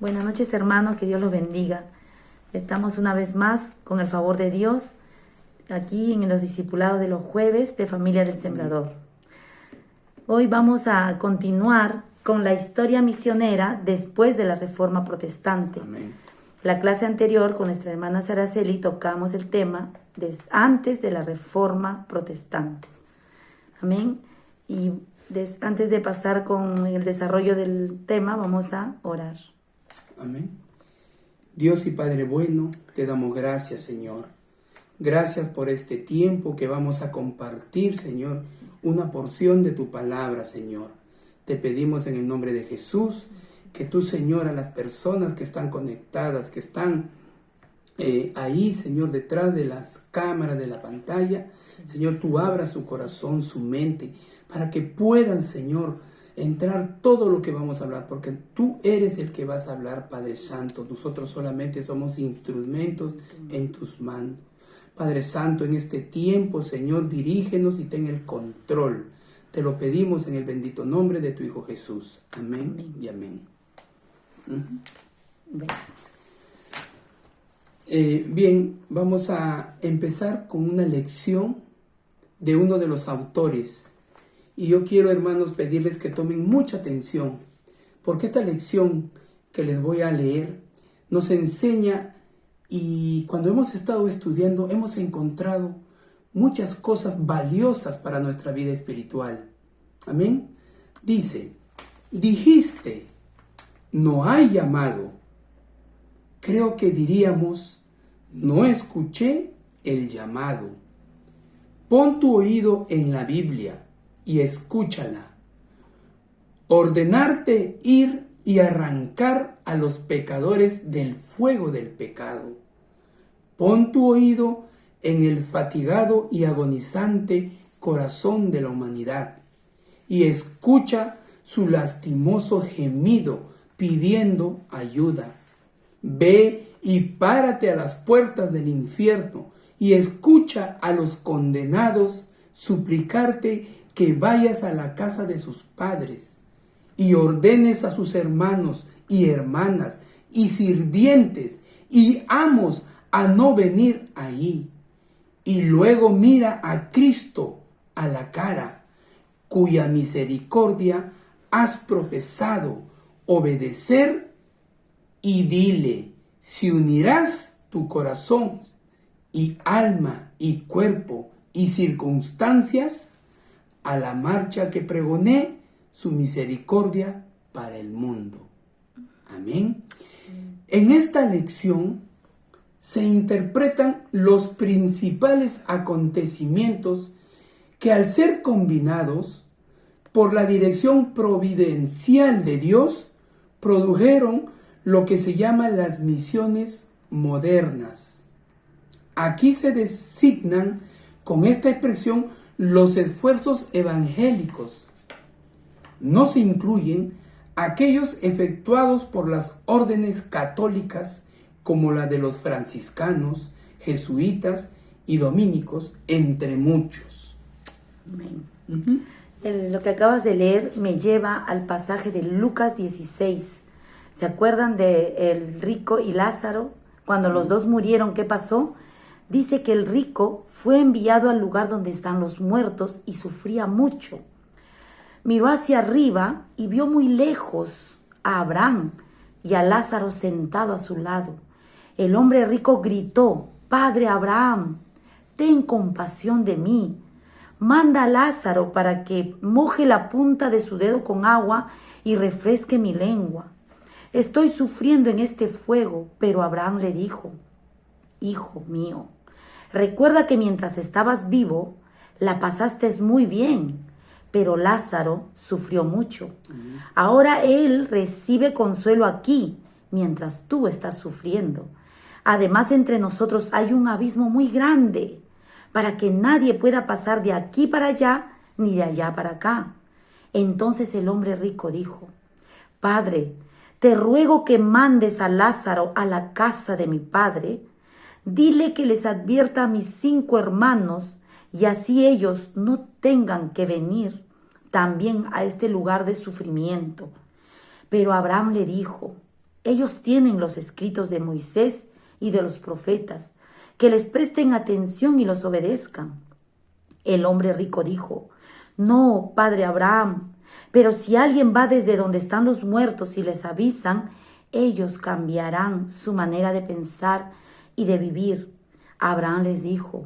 Buenas noches, hermanos, que Dios los bendiga. Estamos una vez más, con el favor de Dios, aquí en los discipulados de los jueves de Familia del Sembrador. Hoy vamos a continuar con la historia misionera después de la Reforma Protestante. Amén. La clase anterior, con nuestra hermana Saraceli, tocamos el tema antes de la Reforma Protestante. Amén. Y antes de pasar con el desarrollo del tema, vamos a orar. Amén. Dios y Padre bueno, te damos gracias, Señor. Gracias por este tiempo que vamos a compartir, Señor, una porción de tu palabra, Señor. Te pedimos en el nombre de Jesús que tú, Señor, a las personas que están conectadas, que están ahí, Señor, detrás de las cámaras, de la pantalla, Señor, tú abras su corazón, su mente, para que puedan, Señor, entrar todo lo que vamos a hablar, porque tú eres el que vas a hablar, Padre Santo. Nosotros solamente somos instrumentos en tus manos. Padre Santo, en este tiempo, Señor, dirígenos y ten el control. Te lo pedimos en el bendito nombre de tu Hijo Jesús. Amén, amén. Y amén. Bien, vamos a empezar con una lección de uno de los autores. Y yo quiero, hermanos, pedirles que tomen mucha atención, porque esta lección que les voy a leer nos enseña, y cuando hemos estado estudiando hemos encontrado muchas cosas valiosas para nuestra vida espiritual. Amén. Dice, dijiste, no hay llamado. Creo que diríamos, no escuché el llamado. Pon tu oído en la Biblia y escúchala. Ordenarte ir y arrancar a los pecadores del fuego del pecado. Pon tu oído en el fatigado y agonizante corazón de la humanidad y escucha su lastimoso gemido pidiendo ayuda. Ve y párate a las puertas del infierno y escucha a los condenados suplicarte que vayas a la casa de sus padres y ordenes a sus hermanos y hermanas y sirvientes y amos a no venir ahí. Y luego mira a Cristo a la cara, cuya misericordia has profesado obedecer, y dile si unirás tu corazón y alma y cuerpo y circunstancias a la marcha que pregoné su misericordia para el mundo. Amén. En esta lección se interpretan los principales acontecimientos que, al ser combinados por la dirección providencial de Dios, produjeron lo que se llama las misiones modernas. Aquí se designan con esta expresión los esfuerzos evangélicos. No se incluyen aquellos efectuados por las órdenes católicas como la de los franciscanos, jesuitas y dominicos, entre muchos. Amén. Lo que acabas de leer me lleva al pasaje de Lucas 16. ¿Se acuerdan de el rico y Lázaro? Cuando los dos murieron, ¿qué pasó? Dice que el rico fue enviado al lugar donde están los muertos y sufría mucho. Miró hacia arriba y vio muy lejos a Abraham y a Lázaro sentado a su lado. El hombre rico gritó, Padre Abraham, ten compasión de mí. Manda a Lázaro para que moje la punta de su dedo con agua y refresque mi lengua. Estoy sufriendo en este fuego. Pero Abraham le dijo, Hijo mío, recuerda que mientras estabas vivo, la pasaste muy bien, pero Lázaro sufrió mucho. Ahora él recibe consuelo aquí, mientras tú estás sufriendo. Además, entre nosotros hay un abismo muy grande, para que nadie pueda pasar de aquí para allá, ni de allá para acá. Entonces el hombre rico dijo, Padre, te ruego que mandes a Lázaro a la casa de mi padre. Dile que les advierta a mis 5 hermanos, y así ellos no tengan que venir también a este lugar de sufrimiento. Pero Abraham le dijo, Ellos tienen los escritos de Moisés y de los profetas, que les presten atención y los obedezcan. El hombre rico dijo: no, padre Abraham, pero si alguien va desde donde están los muertos y les avisan, ellos cambiarán su manera de pensar y de vivir. Abraham les dijo: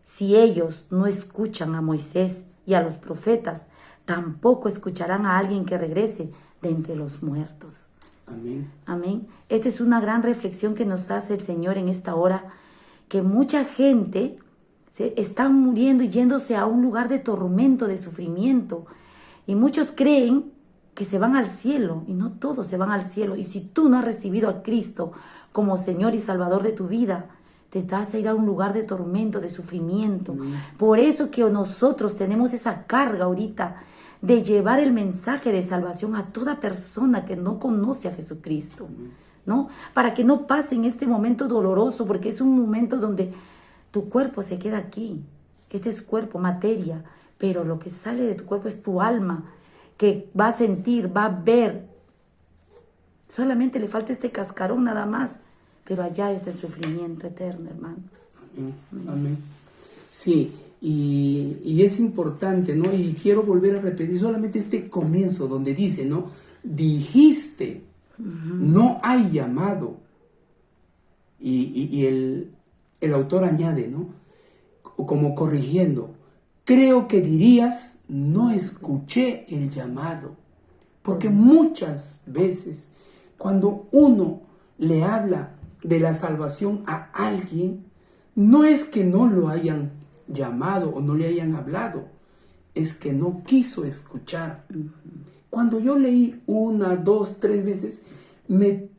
si ellos no escuchan a Moisés y a los profetas, tampoco escucharán a alguien que regrese de entre los muertos. Amén. Amén. Esta es una gran reflexión que nos hace el Señor en esta hora, que mucha gente se está muriendo y yéndose a un lugar de tormento, de sufrimiento. Y muchos creen que se van al cielo, y no todos se van al cielo. Y si tú no has recibido a Cristo como Señor y Salvador de tu vida, te vas a ir a un lugar de tormento, de sufrimiento. Por eso que nosotros tenemos esa carga ahorita de llevar el mensaje de salvación a toda persona que no conoce a Jesucristo, ¿no? Para que no pase en este momento doloroso, porque es un momento donde tu cuerpo se queda aquí. Este es cuerpo, materia, pero lo que sale de tu cuerpo es tu alma, que va a sentir, va a ver. Solamente le falta este cascarón nada más, pero allá es el sufrimiento eterno, hermanos. Amén. Amén. Sí, y es importante, ¿no? Y quiero volver a repetir solamente este comienzo donde dice, ¿no? Dijiste, no hay llamado. Y el autor añade, ¿no? Como corrigiendo, creo que dirías, no escuché el llamado. Porque muchas veces cuando uno le habla de la salvación a alguien, no es que no lo hayan llamado o no le hayan hablado, es que no quiso escuchar. Cuando yo leí 1, 2, 3 veces, me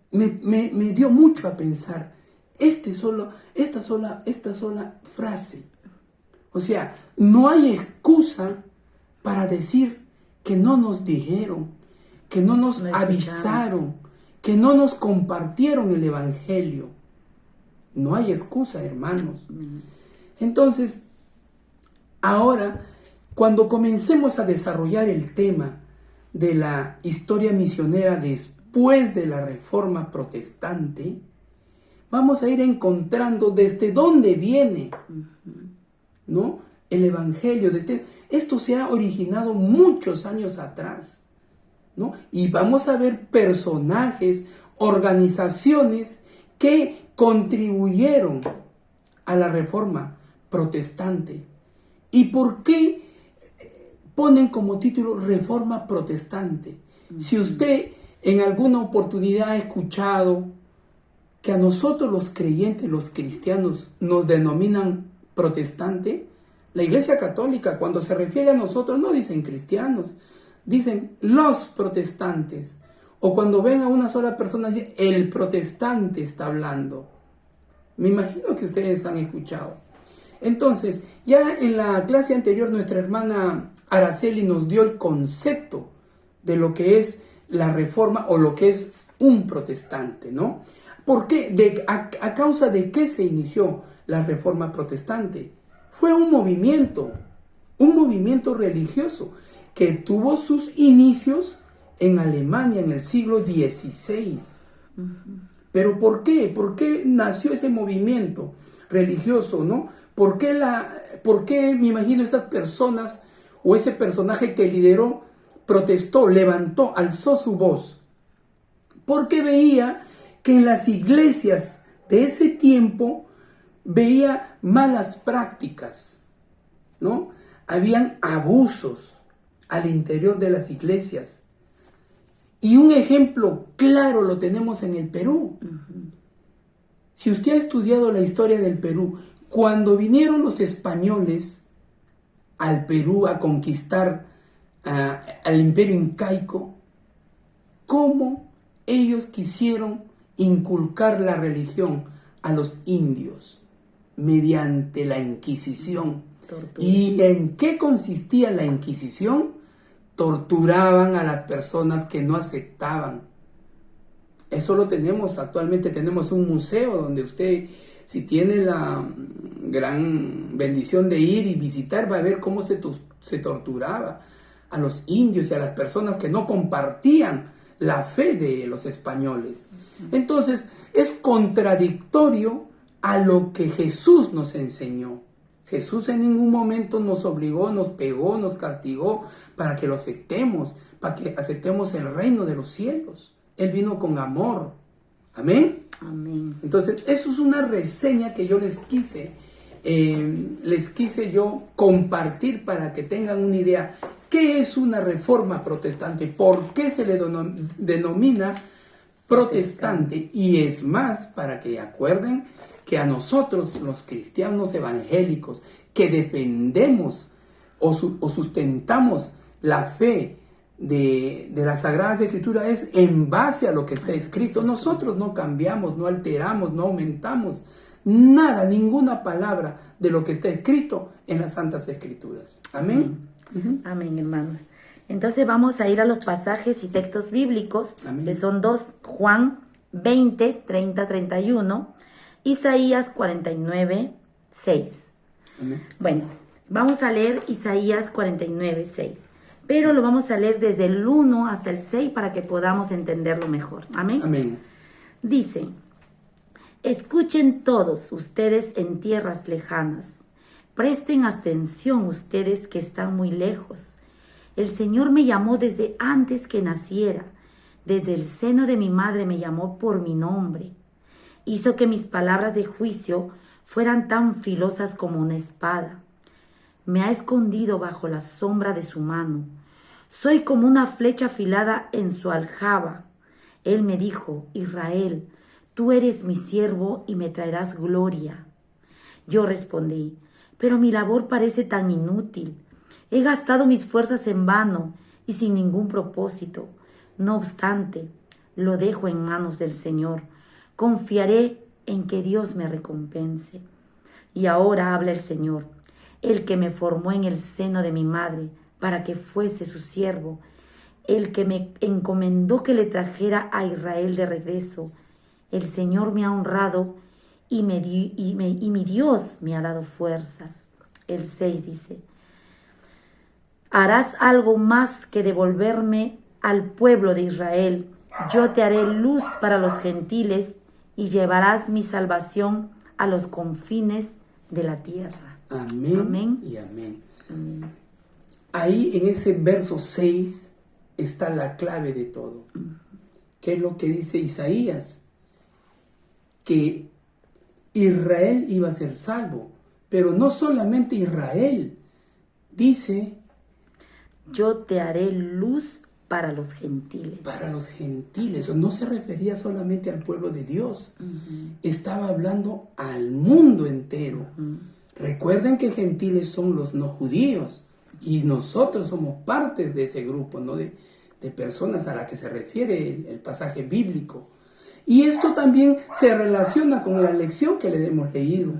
dio mucho a pensar esta sola frase. O sea, no hay excusa para decir que no nos dijeron, que no nos avisaron, que no nos compartieron el evangelio. No hay excusa, hermanos. Entonces, ahora, cuando comencemos a desarrollar el tema de la historia misionera después de la Reforma Protestante, vamos a ir encontrando desde dónde viene, ¿no? El evangelio. Esto se ha originado muchos años atrás, ¿no? Y vamos a ver personajes, organizaciones que contribuyeron a la Reforma Protestante. ¿Y por qué ponen como título Reforma Protestante? Si usted en alguna oportunidad ha escuchado que a nosotros los creyentes, los cristianos, nos denominan protestante, la Iglesia Católica cuando se refiere a nosotros no dicen cristianos, dicen los protestantes. O cuando ven a una sola persona, dicen el protestante está hablando. Me imagino que ustedes han escuchado. Entonces, ya en la clase anterior nuestra hermana Araceli nos dio el concepto de lo que es la reforma o lo que es un protestante, ¿no? ¿Por qué? ¿A causa de qué se inició la Reforma Protestante? Fue un movimiento religioso que tuvo sus inicios en Alemania en el siglo XVI. ¿Pero por qué? ¿Por qué nació ese movimiento religioso, no? ¿Por qué me imagino esas personas o ese personaje que lideró, protestó, levantó, alzó su voz? Porque veía que en las iglesias de ese tiempo veía malas prácticas, ¿no? Habían abusos al interior de las iglesias. Y un ejemplo claro lo tenemos en el Perú. Si usted ha estudiado la historia del Perú, cuando vinieron los españoles al Perú a conquistar al imperio incaico, ¿cómo ellos quisieron inculcar la religión a los indios? Mediante la Inquisición. Tortura. ¿Y en qué consistía la Inquisición? Torturaban a las personas que no aceptaban. Eso lo tenemos actualmente. Tenemos un museo donde usted, si tiene la gran bendición de ir y visitar, va a ver cómo se torturaba a los indios y a las personas que no compartían la fe de los españoles. Entonces, es contradictorio a lo que Jesús nos enseñó. Jesús en ningún momento nos obligó, nos pegó, nos castigó para que lo aceptemos, para que aceptemos el reino de los cielos. Él vino con amor. Amén. Amén. Entonces, eso es una reseña que yo les quise yo compartir para que tengan una idea. ¿Qué es una reforma protestante? ¿Por qué se le denomina protestante? Y es más, para que acuerden que a nosotros, los cristianos evangélicos, que defendemos o sustentamos la fe de las Sagradas Escrituras, es en base a lo que está escrito. Nosotros no cambiamos, no alteramos, no aumentamos nada, ninguna palabra de lo que está escrito en las Santas Escrituras. Amén. Amén, hermanos. Entonces vamos a ir a los pasajes y textos bíblicos, Amén. Que son dos: Juan 20, 30, 31, Isaías 49, 6. Amén. Bueno, vamos a leer Isaías 49, 6. Pero lo vamos a leer desde el 1 hasta el 6 para que podamos entenderlo mejor. Amén. Amén. Dice: escuchen todos ustedes en tierras lejanas. Presten atención ustedes que están muy lejos. El Señor me llamó desde antes que naciera. Desde el seno de mi madre me llamó por mi nombre. Hizo que mis palabras de juicio fueran tan filosas como una espada. Me ha escondido bajo la sombra de su mano. Soy como una flecha afilada en su aljaba. Él me dijo: Israel, tú eres mi siervo y me traerás gloria. Yo respondí: pero mi labor parece tan inútil. He gastado mis fuerzas en vano y sin ningún propósito. No obstante, lo dejo en manos del Señor. Confiaré en que Dios me recompense. Y ahora habla el Señor, el que me formó en el seno de mi madre para que fuese su siervo, el que me encomendó que le trajera a Israel de regreso. El Señor me ha honrado y mi Dios me ha dado fuerzas. El 6 dice: harás algo más que devolverme al pueblo de Israel. Yo te haré luz para los gentiles y llevarás mi salvación a los confines de la tierra. Amén, Amén. Y amén. Ahí en ese verso 6 está la clave de todo. ¿Qué es lo que dice Isaías? Que Israel iba a ser salvo, pero no solamente Israel. Dice: yo te haré luz para los gentiles. Para los gentiles. No se refería solamente al pueblo de Dios. Estaba hablando al mundo entero. Recuerden que gentiles son los no judíos y nosotros somos parte de ese grupo, ¿no? de personas a las que se refiere el pasaje bíblico. Y esto también se relaciona con la lección que le hemos leído,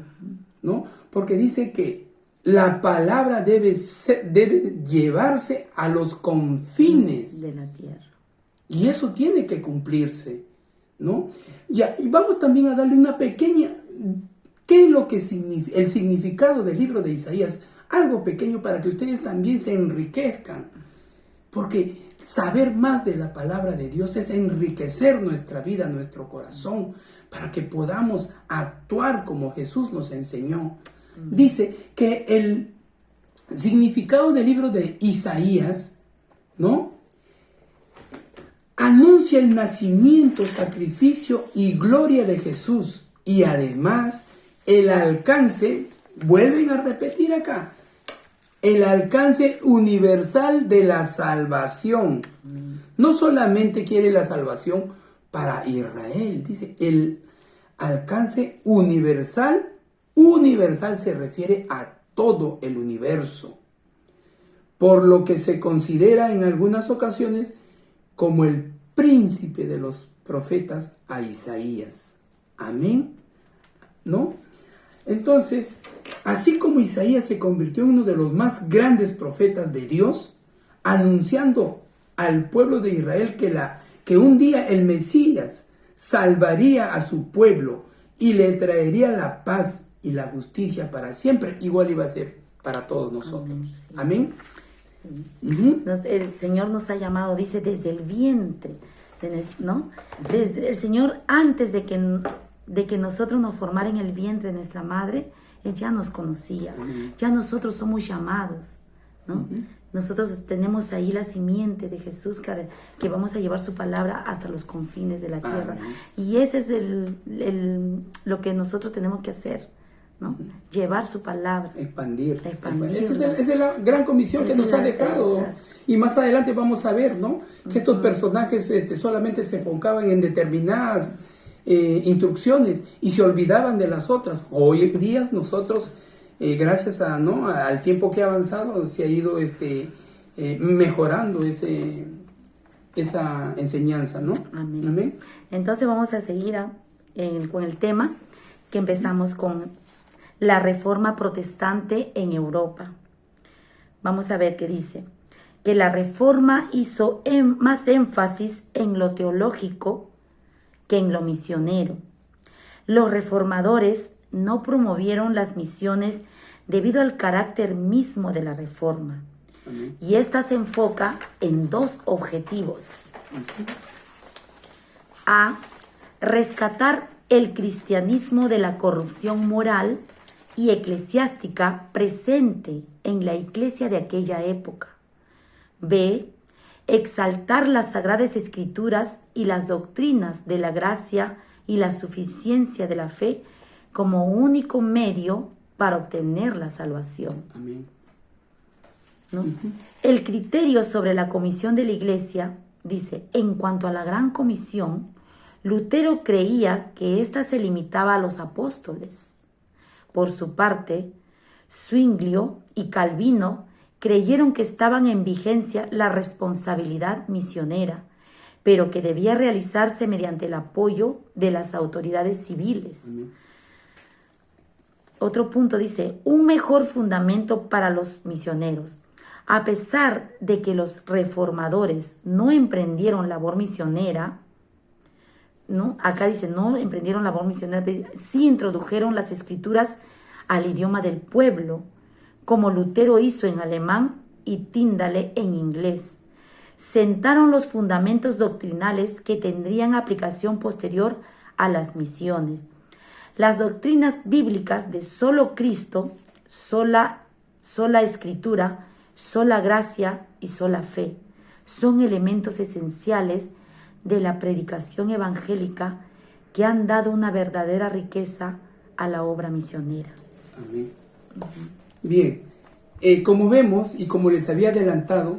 ¿no? Porque dice que la palabra debe llevarse a los confines de la tierra. Y eso tiene que cumplirse, ¿no? Y vamos también a darle una pequeña... ¿Qué es lo que significa el significado del libro de Isaías? Algo pequeño para que ustedes también se enriquezcan. Porque saber más de la palabra de Dios es enriquecer nuestra vida, nuestro corazón, para que podamos actuar como Jesús nos enseñó. Dice que el significado del libro de Isaías, ¿no?, anuncia el nacimiento, sacrificio y gloria de Jesús. Y además el alcance, vuelven a repetir acá, el alcance universal de la salvación. No solamente quiere la salvación para Israel, dice el alcance universal. Universal se refiere a todo el universo, por lo que se considera en algunas ocasiones como el príncipe de los profetas a Isaías. Amén, ¿no? Entonces, así como Isaías se convirtió en uno de los más grandes profetas de Dios, anunciando al pueblo de Israel que un día el Mesías salvaría a su pueblo y le traería la paz y la justicia para siempre, igual iba a ser para todos nosotros. Amén. Sí. El Señor nos ha llamado, dice, desde el vientre. ¿no? Desde el Señor, antes de que nosotros nos formara en el vientre de nuestra madre, Él ya nos conocía. Ya nosotros somos llamados, ¿no? Nosotros tenemos ahí la simiente de Jesús que vamos a llevar su palabra hasta los confines de la tierra. Y ese es lo que nosotros tenemos que hacer, ¿no? Llevar su palabra. Expandir. Esa es la gran comisión que nos ha dejado. Y más adelante vamos a ver, ¿no? Que estos personajes solamente se enfocaban en determinadas instrucciones y se olvidaban de las otras. Hoy en día nosotros, gracias al tiempo que ha avanzado, se ha ido mejorando esa enseñanza, ¿no? Amén. Amén. Entonces vamos a seguir con el tema que empezamos con la Reforma Protestante en Europa. Vamos a ver qué dice. Que la Reforma hizo más énfasis en lo teológico que en lo misionero. Los reformadores no promovieron las misiones debido al carácter mismo de la Reforma. Amén. Y esta se enfoca en dos objetivos. A. Rescatar el cristianismo de la corrupción moral y eclesiástica presente en la iglesia de aquella época. B. Exaltar las sagradas escrituras y las doctrinas de la gracia y la suficiencia de la fe como único medio para obtener la salvación. Amén. ¿No? El criterio sobre la comisión de la iglesia dice, en cuanto a la gran comisión, Lutero creía que ésta se limitaba a los apóstoles. Por su parte, Zwinglio y Calvino creyeron que estaban en vigencia la responsabilidad misionera, pero que debía realizarse mediante el apoyo de las autoridades civiles. Otro punto dice, un mejor fundamento para los misioneros. A pesar de que los reformadores no emprendieron labor misionera, ¿no? Acá dice, no emprendieron labor misionera, sí introdujeron las escrituras al idioma del pueblo, como Lutero hizo en alemán y Tyndale en inglés. Sentaron los fundamentos doctrinales que tendrían aplicación posterior a las misiones. Las doctrinas bíblicas de solo Cristo, sola escritura, sola gracia y sola fe son elementos esenciales de la predicación evangélica que han dado una verdadera riqueza a la obra misionera. Amén. Bien, como vemos y como les había adelantado,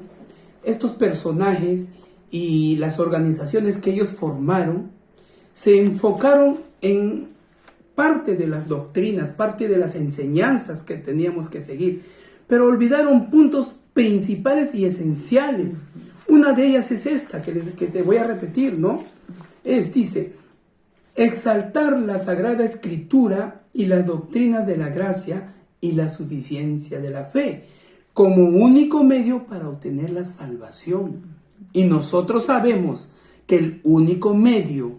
estos personajes y las organizaciones que ellos formaron se enfocaron en parte de las doctrinas, parte de las enseñanzas que teníamos que seguir, pero olvidaron puntos principales y esenciales. Una de ellas es esta, que te voy a repetir, ¿no? Dice, exaltar la Sagrada Escritura y las doctrinas de la gracia y la suficiencia de la fe, como único medio para obtener la salvación. Y nosotros sabemos que el único medio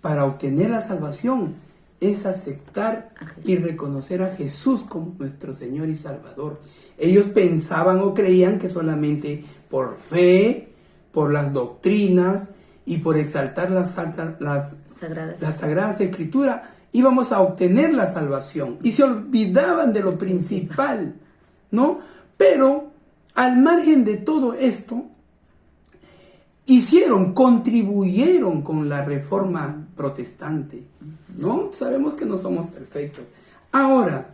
para obtener la salvación es aceptar y reconocer a Jesús como nuestro Señor y Salvador. Ellos pensaban o creían que solamente por fe, por las doctrinas y por exaltar las sagradas escrituras íbamos a obtener la salvación. Y se olvidaban de lo principal, ¿no? Pero al margen de todo esto, contribuyeron con la Reforma Protestante, ¿no? Sabemos que no somos perfectos. Ahora,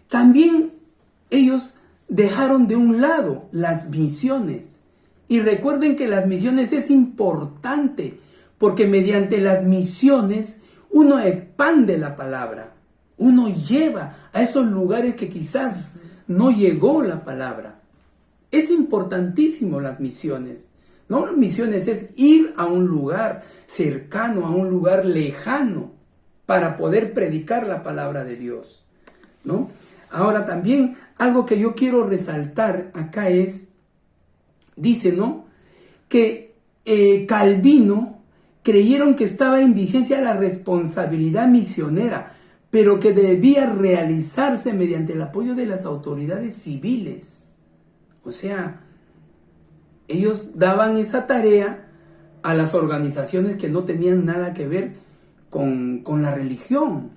también ellos dejaron de un lado las misiones. Y recuerden que las misiones es importante, porque mediante las misiones uno expande la palabra. Uno lleva a esos lugares que quizás no llegó la palabra. Es importantísimo las misiones. No, las misiones es ir a un lugar cercano, a un lugar lejano, para poder predicar la palabra de Dios, ¿no? Ahora también algo que yo quiero resaltar acá dice, ¿no? Que Calvino creyeron que estaba en vigencia la responsabilidad misionera, pero que debía realizarse mediante el apoyo de las autoridades civiles. O sea, ellos daban esa tarea a las organizaciones que no tenían nada que ver con la religión,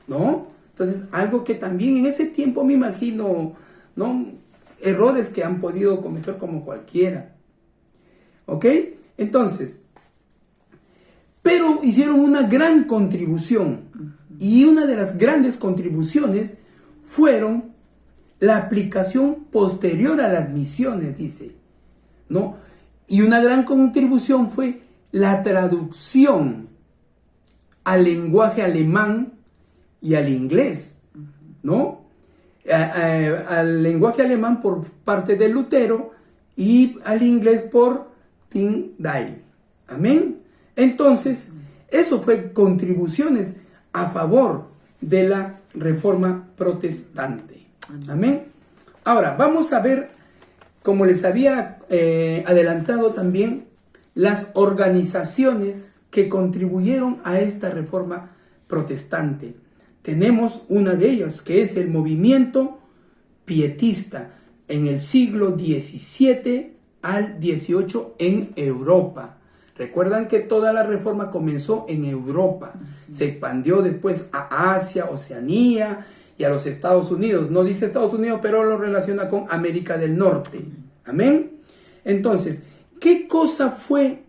¿no? Entonces, algo que también en ese tiempo me imagino, ¿no? Errores que han podido cometer como cualquiera. ¿Ok? Entonces, pero hicieron una gran contribución. Y una de las grandes contribuciones fueron la aplicación posterior a las misiones, dice, ¿no? Y una gran contribución fue la traducción al lenguaje alemán y al inglés, ¿no? Al lenguaje alemán por parte de Lutero y al inglés por Tyndale. Amén. Entonces, eso fue contribuciones a favor de la Reforma Protestante. Amén. Ahora, vamos a ver, como les había adelantado también, las organizaciones que contribuyeron a esta Reforma Protestante. Tenemos una de ellas, que es el movimiento pietista en el siglo XVII al XVIII en Europa. Recuerdan que toda la reforma comenzó en Europa, se expandió después a Asia, Oceanía y a los Estados Unidos. No dice Estados Unidos, pero lo relaciona con América del Norte. Amén. Entonces, ¿qué cosa fue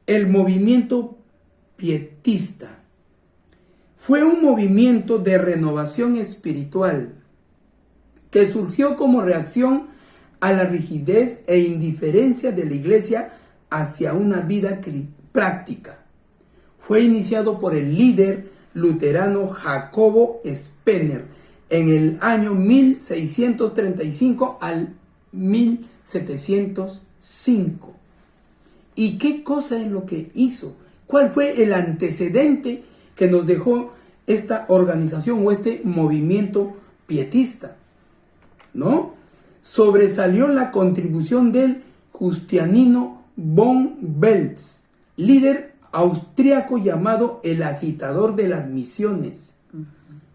el movimiento pietista? Fue un movimiento de renovación espiritual que surgió como reacción a la rigidez e indiferencia de la iglesia hacia una vida práctica. Fue iniciado por el líder luterano Jacobo Spener en el año 1635 al 1705. ¿Y qué cosa es lo que hizo? ¿Cuál fue el antecedente que nos dejó esta organización o este movimiento pietista? ¿No? Sobresalió la contribución del Justianino von Belz, líder austriaco llamado el agitador de las misiones.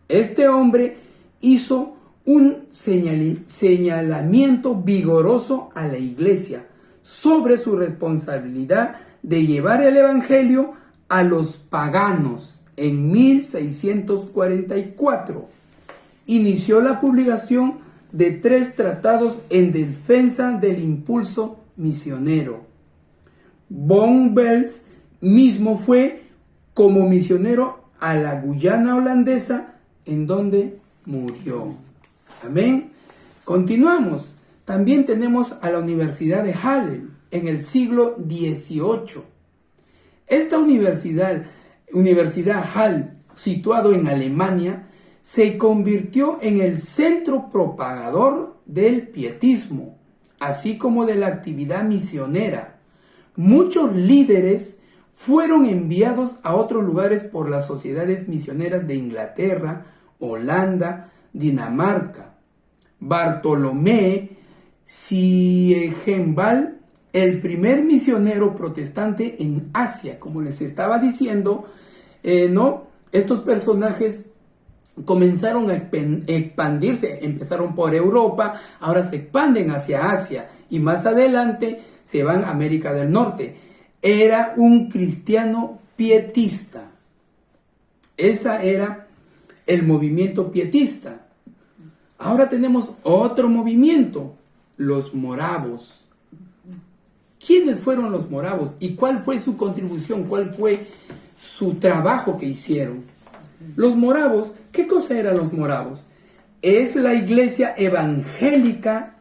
Este hombre hizo un señalamiento vigoroso a la iglesia sobre su responsabilidad de llevar el evangelio a los paganos. En 1644 inició la publicación de 3 tratados en defensa del impulso misionero. Von Belz mismo fue como misionero a la Guyana holandesa, en donde murió. Amén. Continuamos. También tenemos a la Universidad de Halle en el siglo XVIII. Esta universidad Halle, situado en Alemania, se convirtió en el centro propagador del pietismo, así como de la actividad misionera. Muchos líderes fueron enviados a otros lugares por las sociedades misioneras de Inglaterra, Holanda, Dinamarca. Bartolomé Siegenvald, el primer misionero protestante en Asia, como les estaba diciendo, ¿no? Estos personajes comenzaron a expandirse, empezaron por Europa, ahora se expanden hacia Asia y más adelante se van a América del Norte. Era un cristiano pietista. Ese era el movimiento pietista. Ahora tenemos otro movimiento, los moravos. ¿Quiénes fueron los moravos? ¿Y cuál fue su contribución? ¿Cuál fue su trabajo que hicieron? Los moravos, ¿qué cosa eran los moravos? Es la iglesia evangélica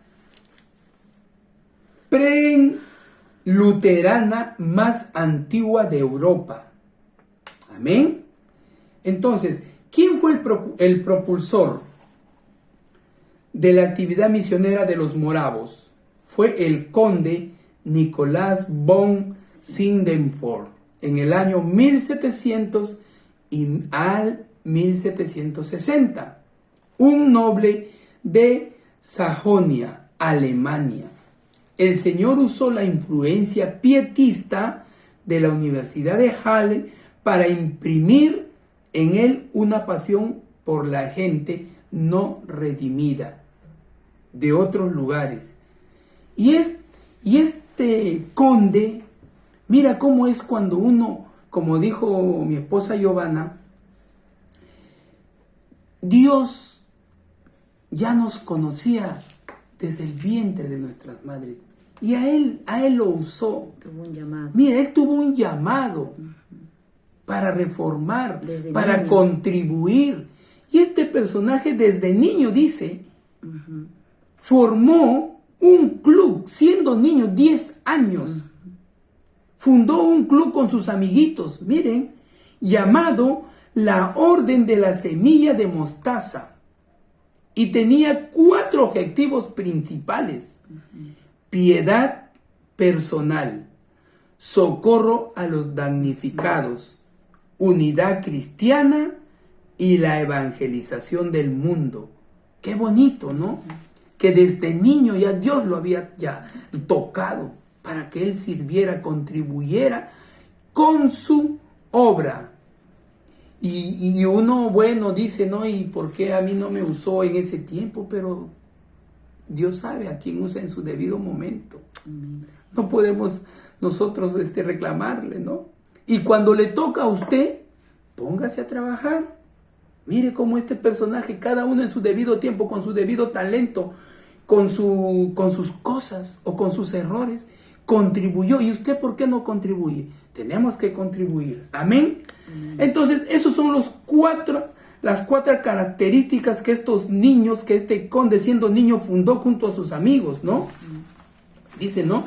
pre-luterana más antigua de Europa. Amén. Entonces, ¿quién fue el propulsor de la actividad misionera de los moravos? Fue el conde Nicolás von Sindemford en el año 1700 y al 1760, un noble de Sajonia, Alemania. El Señor usó la influencia pietista de la Universidad de Halle para imprimir en él una pasión por la gente no redimida de otros lugares. Y este conde Mira cómo es cuando uno, como dijo mi esposa Giovanna, Dios ya nos conocía desde el vientre de nuestras madres. Y a él lo usó. Tuvo un llamado. Mira, él tuvo un llamado para reformar, Desde para niño. contribuir. Y este personaje desde niño, dice, formó un club, siendo niño, 10 años. Fundó un club con sus amiguitos, miren, llamado la Orden de la Semilla de Mostaza. Y tenía 4 objetivos principales: piedad personal, socorro a los damnificados, unidad cristiana y la evangelización del mundo. Qué bonito, ¿no? Que desde niño ya Dios lo había ya tocado para que él sirviera, contribuyera con su obra. Y uno, bueno, dice, no, ¿y por qué a mí no me usó en ese tiempo? Pero Dios sabe a quién usa en su debido momento. No podemos nosotros reclamarle, ¿no? Y cuando le toca a usted, póngase a trabajar. Mire cómo este personaje, cada uno en su debido tiempo, con su debido talento, con sus cosas o con sus errores, contribuyó. ¿Y usted por qué no contribuye? Tenemos que contribuir. Amén. Entonces, esos son las 4 características que estos niños, que este conde siendo niño fundó junto a sus amigos, ¿no? Dice, ¿no?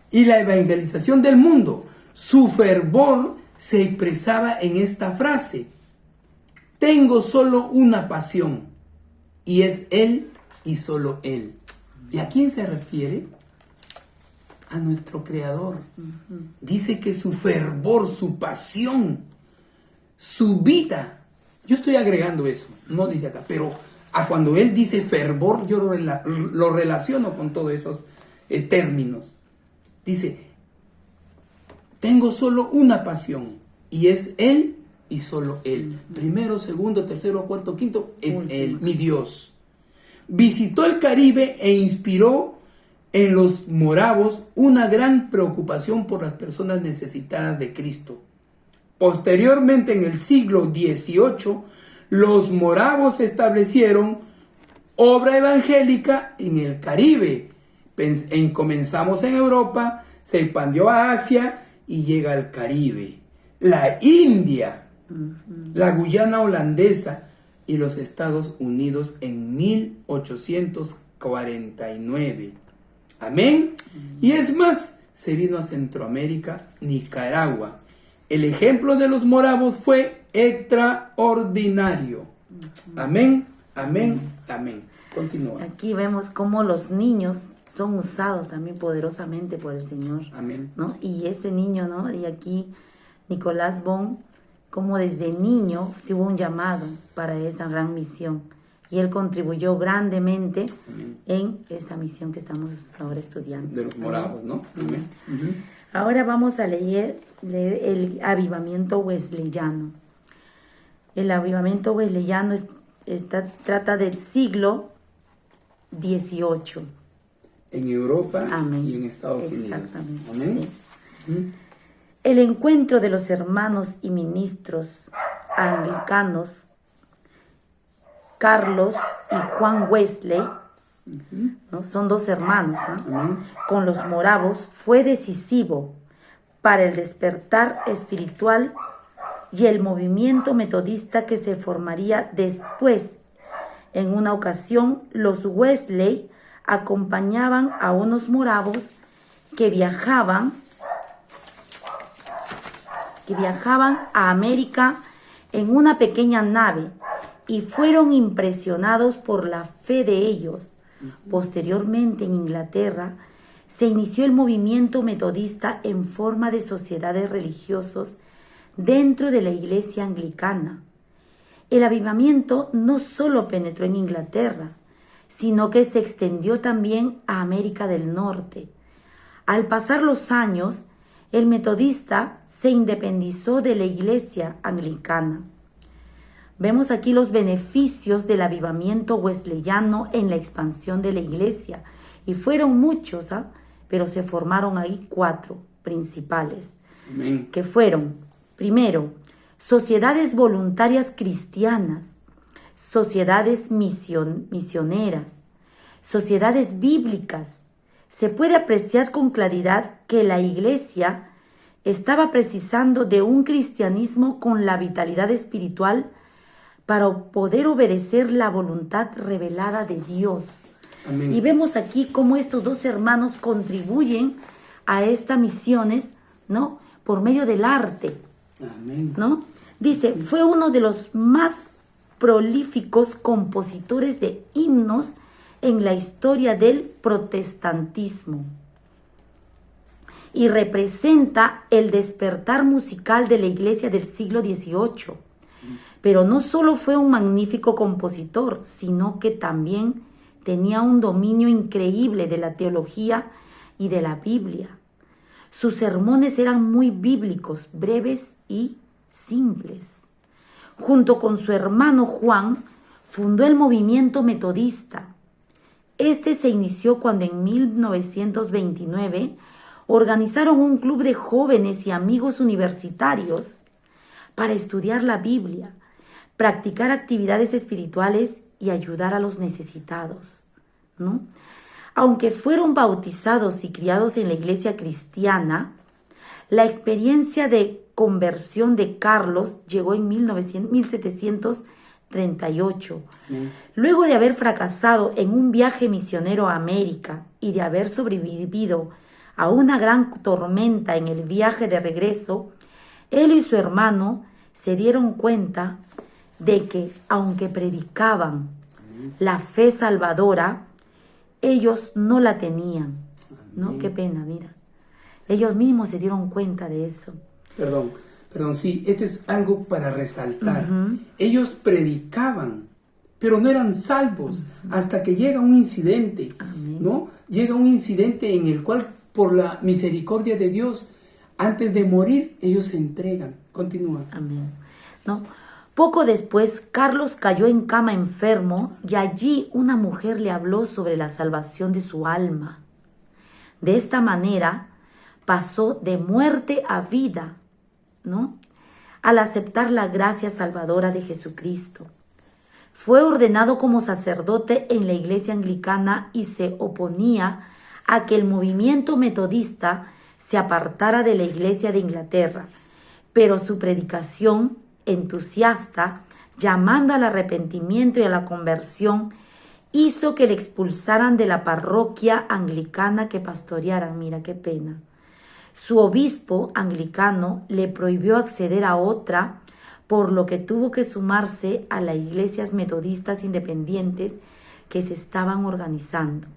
Y la evangelización del mundo. Su fervor se expresaba en esta frase: tengo solo una pasión, y es Él y solo Él. ¿Y a quién se refiere? A nuestro Creador. Dice que su fervor, su pasión, su vida. Yo estoy agregando eso, no dice acá, pero a cuando Él dice fervor, yo lo relaciono con todos esos términos. Dice, tengo solo una pasión, y es Él y solo Él. Primero, segundo, tercero, cuarto, quinto, es Él, mi Dios. Visitó el Caribe e inspiró en los moravos una gran preocupación por las personas necesitadas de Cristo. Posteriormente, en el siglo XVIII, los moravos establecieron obra evangélica en el Caribe. Comenzamos en Europa, se expandió a Asia y llega al Caribe. La India, la Guyana holandesa y los Estados Unidos en 1849. Amén. Y es más, se vino a Centroamérica, Nicaragua. El ejemplo de los moravos fue extraordinario. Amén, amén, amén. Continúa. Aquí vemos cómo los niños son usados también poderosamente por el Señor. Amén. ¿No? Y ese niño, ¿no? Y aquí Nicolás Bon, como desde niño tuvo un llamado para esa gran misión. Y él contribuyó grandemente en esta misión que estamos ahora estudiando. De los moravos, ¿no? Amén. Ahora vamos a leer el avivamiento wesleyano. El avivamiento wesleyano trata del siglo XVIII. En Europa. Amén. Y en Estados Unidos. Exactamente. Amén. Sí. El encuentro de los hermanos y ministros anglicanos Carlos y Juan Wesley, ¿no? Son 2 hermanos, ¿no? Con los moravos fue decisivo para el despertar espiritual y el movimiento metodista que se formaría después. En una ocasión, los Wesley acompañaban a unos moravos que viajaban a América en una pequeña nave y fueron impresionados por la fe de ellos. Posteriormente, en Inglaterra, se inició el movimiento metodista en forma de sociedades religiosas dentro de la iglesia anglicana. El avivamiento no solo penetró en Inglaterra, sino que se extendió también a América del Norte. Al pasar los años, el metodista se independizó de la iglesia anglicana. Vemos aquí los beneficios del avivamiento wesleyano en la expansión de la iglesia. Y fueron muchos, pero se formaron ahí 4. principales, Amén. que fueron, primero, sociedades voluntarias cristianas, sociedades misioneras, sociedades bíblicas. Se puede apreciar con claridad que la iglesia estaba precisando de un cristianismo con la vitalidad espiritual para poder obedecer la voluntad revelada de Dios. Amén. Y vemos aquí cómo estos dos hermanos contribuyen a estas misiones, ¿no? Por medio del arte, Amén. ¿no? Dice, fue uno de los más prolíficos compositores de himnos en la historia del protestantismo y representa el despertar musical de la iglesia del siglo XVIII. Pero no solo fue un magnífico compositor, sino que también tenía un dominio increíble de la teología y de la Biblia. Sus sermones eran muy bíblicos, breves y simples. Junto con su hermano Juan, fundó el movimiento metodista. Este se inició cuando en 1929 organizaron un club de jóvenes y amigos universitarios para estudiar la Biblia, practicar actividades espirituales y ayudar a los necesitados, ¿no? Aunque fueron bautizados y criados en la iglesia cristiana, la experiencia de conversión de Carlos llegó en 1738. Luego de haber fracasado en un viaje misionero a América y de haber sobrevivido a una gran tormenta en el viaje de regreso, él y su hermano se dieron cuenta de que, aunque predicaban la fe salvadora, ellos no la tenían, ¿no? Qué pena, mira. Ellos mismos se dieron cuenta de eso. Perdón, sí, esto es algo para resaltar. Ellos predicaban, pero no eran salvos hasta que llega un incidente, ¿no? Llega un incidente en el cual, por la misericordia de Dios, antes de morir, ellos se entregan. Continúa. Amén. ¿No? Poco después, Carlos cayó en cama enfermo y allí una mujer le habló sobre la salvación de su alma. De esta manera, pasó de muerte a vida, ¿no? Al aceptar la gracia salvadora de Jesucristo. Fue ordenado como sacerdote en la iglesia anglicana y se oponía a que el movimiento metodista se apartara de la iglesia de Inglaterra, pero su predicación entusiasta, llamando al arrepentimiento y a la conversión, hizo que le expulsaran de la parroquia anglicana que pastoreara. Mira qué pena. Su obispo anglicano le prohibió acceder a otra, por lo que tuvo que sumarse a las iglesias metodistas independientes que se estaban organizando.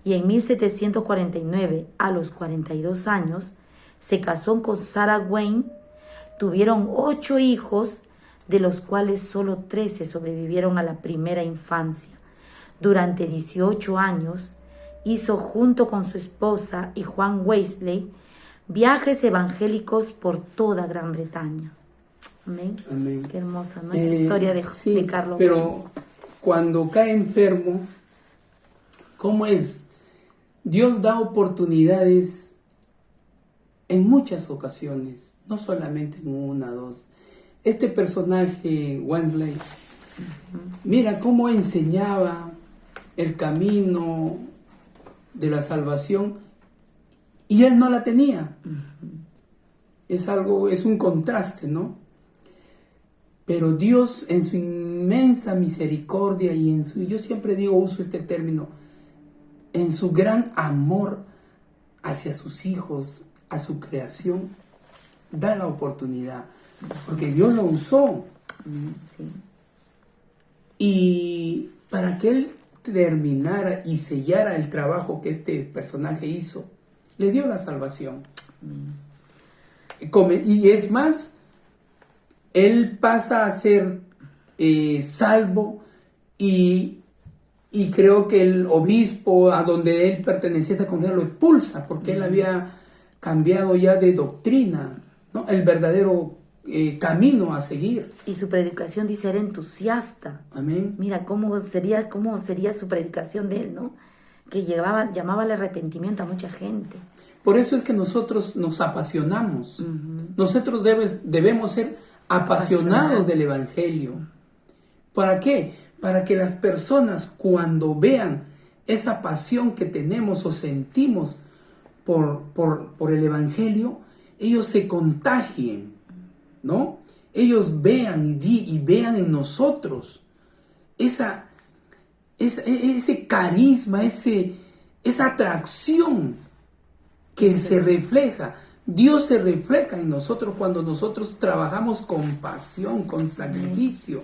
Y en 1749, a los 42 años, se casó con Sarah Wayne. Tuvieron 8 hijos, de los cuales solo 13 sobrevivieron a la primera infancia. Durante 18 años, hizo junto con su esposa y Juan Wesley viajes evangélicos por toda Gran Bretaña. Amén. Amén. Qué hermosa, ¿no? Esa historia de Carlos. Pero cuando cae enfermo, ¿cómo es? Dios da oportunidades en muchas ocasiones, no solamente en una, dos. Este personaje, Wesley, mira cómo enseñaba el camino de la salvación y él no la tenía. Es un contraste, ¿no? Pero Dios, en su inmensa misericordia y yo siempre uso este término, en su gran amor hacia sus hijos, a su creación, da la oportunidad, porque Dios lo usó. Sí. Y para que él terminara y sellara el trabajo que este personaje hizo, le dio la salvación. Y es más, él pasa a ser salvo y creo que el obispo a donde él pertenecía a esta comunidad lo expulsa porque él había cambiado ya de doctrina, ¿no? El verdadero camino a seguir. Y su predicación, dice, era entusiasta. Amén. Mira cómo sería su predicación de él, ¿no? Que llamaba al arrepentimiento a mucha gente. Por eso es que nosotros nos apasionamos. Nosotros debemos ser apasionados del Evangelio. ¿Para qué? Para que las personas, cuando vean esa pasión que tenemos o sentimos por el Evangelio, ellos se contagien, ¿no? Ellos vean y vean en nosotros ese carisma, esa atracción que se refleja. Dios se refleja en nosotros cuando nosotros trabajamos con pasión, con sacrificio.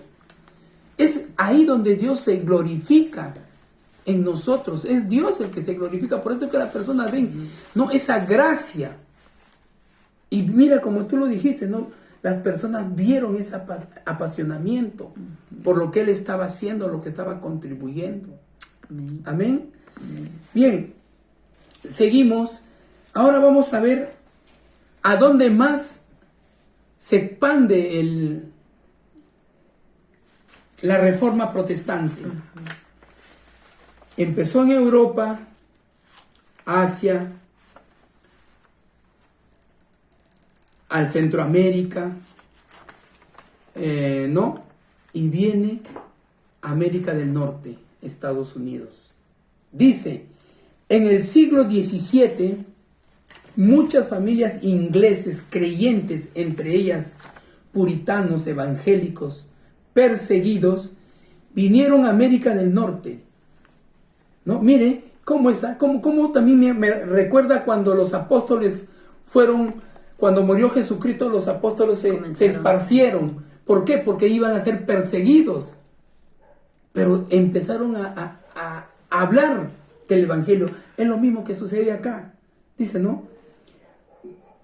Es ahí donde Dios se glorifica en nosotros. Es Dios el que se glorifica. Por eso es que las personas ven, no, esa gracia. Y mira, como tú lo dijiste, ¿no? Las personas vieron ese apasionamiento por lo que Él estaba haciendo, lo que estaba contribuyendo. Amén. Bien, seguimos. Ahora vamos a ver a dónde más se expande la reforma protestante. Empezó en Europa, Asia, al Centroamérica, ¿no? Y viene a América del Norte, Estados Unidos. Dice, en el siglo XVII, muchas familias ingleses creyentes, entre ellas puritanos evangélicos perseguidos, vinieron a América del Norte, ¿no? Mire, cómo también me recuerda cuando los apóstoles cuando murió Jesucristo, los apóstoles se esparcieron. ¿Por qué? Porque iban a ser perseguidos. Pero empezaron a hablar del Evangelio. Es lo mismo que sucede acá. Dice, ¿no?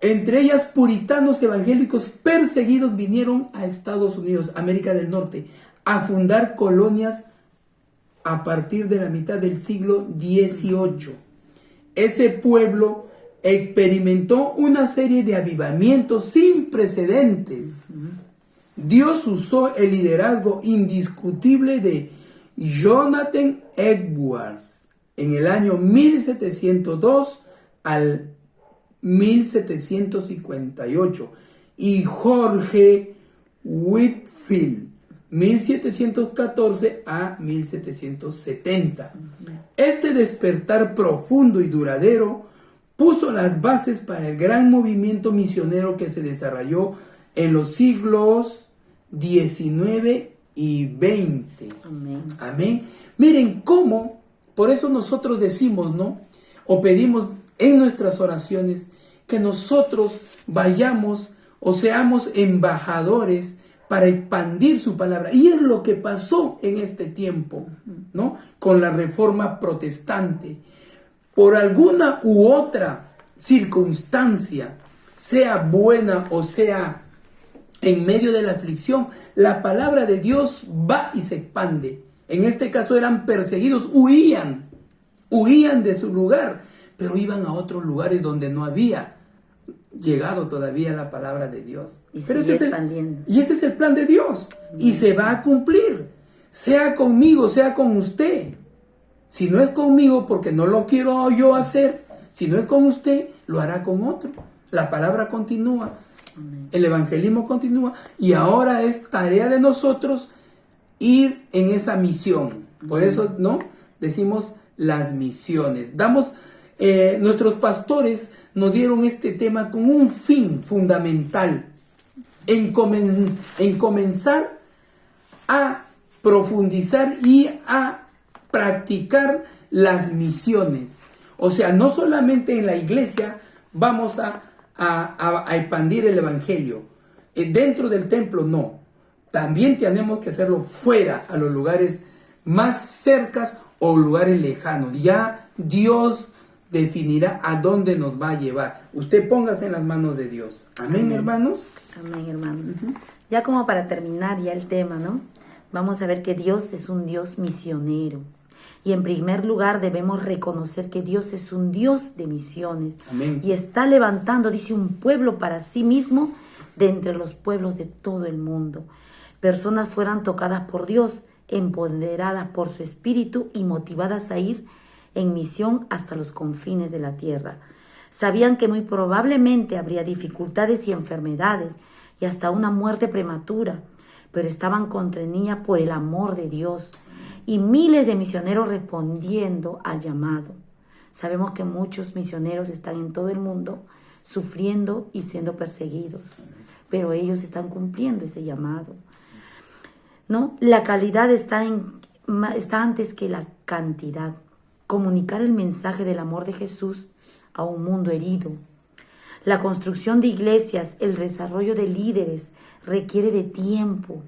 Entre ellas, puritanos evangélicos perseguidos vinieron a Estados Unidos, América del Norte, a fundar colonias a partir de la mitad del siglo XVIII. Ese pueblo experimentó una serie de avivamientos sin precedentes. Dios usó el liderazgo indiscutible de Jonathan Edwards en el año 1702 al 1758 y Jorge Whitfield 1714 a 1770. Este despertar profundo y duradero puso las bases para el gran movimiento misionero que se desarrolló en los siglos XIX y XX. Amén. Amén. Miren cómo, por eso nosotros decimos, ¿no? O pedimos en nuestras oraciones que nosotros vayamos o seamos embajadores para expandir su palabra. Y es lo que pasó en este tiempo, ¿no? Con la reforma protestante. Por alguna u otra circunstancia, sea buena o sea en medio de la aflicción, la palabra de Dios va y se expande. En este caso eran perseguidos, huían de su lugar, pero iban a otros lugares donde no había llegado todavía la palabra de Dios. Pero ese es el plan de Dios. Y se va a cumplir. Sea conmigo, sea con usted. Si no es conmigo, porque no lo quiero yo hacer, si no es con usted, lo hará con otro. La palabra continúa. El evangelismo continúa. Y ahora es tarea de nosotros ir en esa misión. Por eso, ¿no? Decimos las misiones. Nuestros pastores nos dieron este tema con un fin fundamental, en comenzar a profundizar y a practicar las misiones. O sea, no solamente en la iglesia vamos a expandir el evangelio, dentro del templo no, también tenemos que hacerlo fuera, a los lugares más cercas o lugares lejanos. Ya Dios definirá a dónde nos va a llevar. Usted póngase en las manos de Dios. Amén, hermanos. Amén, hermanos. Ya como para terminar ya el tema, ¿no? Vamos a ver que Dios es un Dios misionero. Y en primer lugar debemos reconocer que Dios es un Dios de misiones. Amén. Y está levantando, dice, un pueblo para sí mismo de entre los pueblos de todo el mundo. Personas fueran tocadas por Dios, empoderadas por su espíritu y motivadas a ir en misión hasta los confines de la tierra. Sabían que muy probablemente habría dificultades y enfermedades y hasta una muerte prematura, pero estaban contra niña por el amor de Dios y miles de misioneros respondiendo al llamado. Sabemos que muchos misioneros están en todo el mundo sufriendo y siendo perseguidos, pero ellos están cumpliendo ese llamado, ¿no? La calidad está antes que la cantidad. Comunicar el mensaje del amor de Jesús a un mundo herido. La construcción de iglesias, el desarrollo de líderes requiere de tiempo.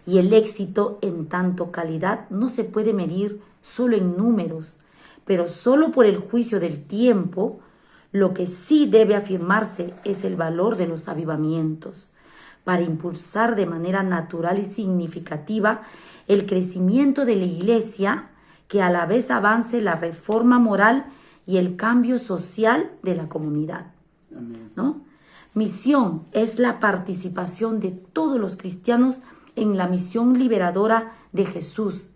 Y el éxito en tanto calidad no se puede medir solo en números, pero solo por el juicio del tiempo. Lo que sí debe afirmarse es el valor de los avivamientos para impulsar de manera natural y significativa el crecimiento de la iglesia, que a la vez avance la reforma moral y el cambio social de la comunidad. Amén. ¿No? Misión es la participación de todos los cristianos en la misión liberadora de Jesús.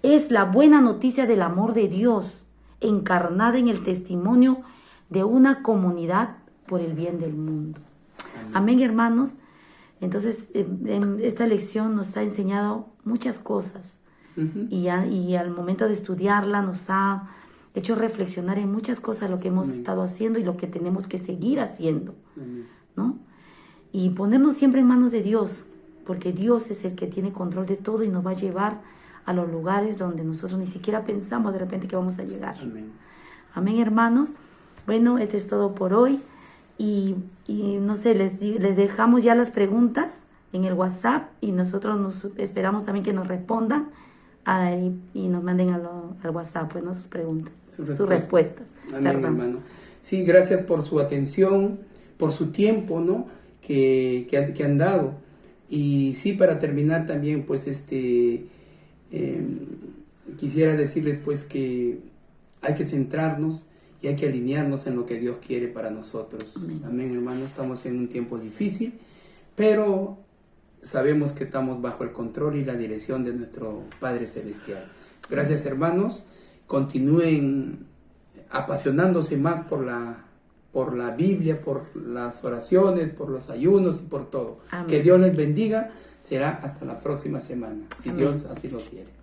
Es la buena noticia del amor de Dios, encarnada en el testimonio de una comunidad por el bien del mundo. Amén, hermanos. Entonces, en esta lección nos ha enseñado muchas cosas. Y al momento de estudiarla nos ha hecho reflexionar en muchas cosas lo que hemos estado haciendo y lo que tenemos que seguir haciendo, ¿no? Y ponernos siempre en manos de Dios, porque Dios es el que tiene control de todo y nos va a llevar a los lugares donde nosotros ni siquiera pensamos de repente que vamos a llegar. Amén. Amén, hermanos. Bueno, esto es todo por hoy. Y no sé, les dejamos ya las preguntas en el WhatsApp y nosotros esperamos también que nos respondan y nos manden al WhatsApp, pues, ¿no? Sus preguntas, sus respuestas. Amén, hermano. Sí, gracias por su atención, por su tiempo, ¿no? que han dado. Y sí, para terminar también, pues, quisiera decirles, pues, que hay que centrarnos y hay que alinearnos en lo que Dios quiere para nosotros. Amén, hermano. Estamos en un tiempo difícil, pero sabemos que estamos bajo el control y la dirección de nuestro Padre Celestial. Gracias, hermanos. Continúen apasionándose más por la Biblia, por las oraciones, por los ayunos y por todo. Amén. Que Dios les bendiga. Será hasta la próxima semana, si Amén. Dios así lo quiere.